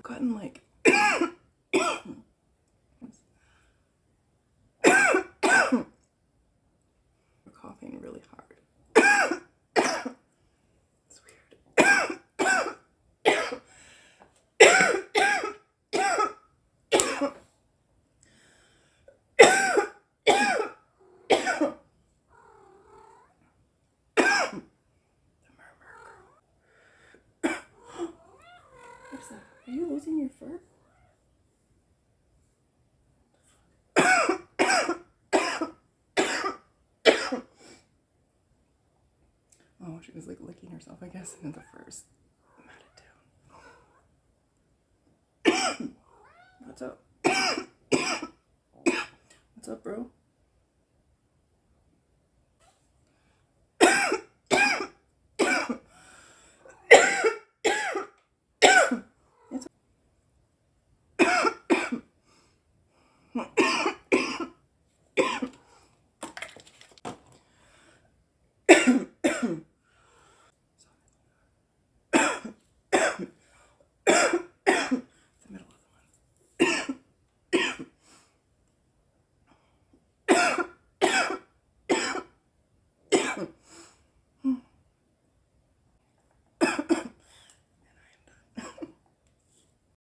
gotten like coughing really hard. It's weird. What's that? Are you losing your fur? Oh, she was like licking herself, I guess, and the fur's matted down. What's up? What's up, bro?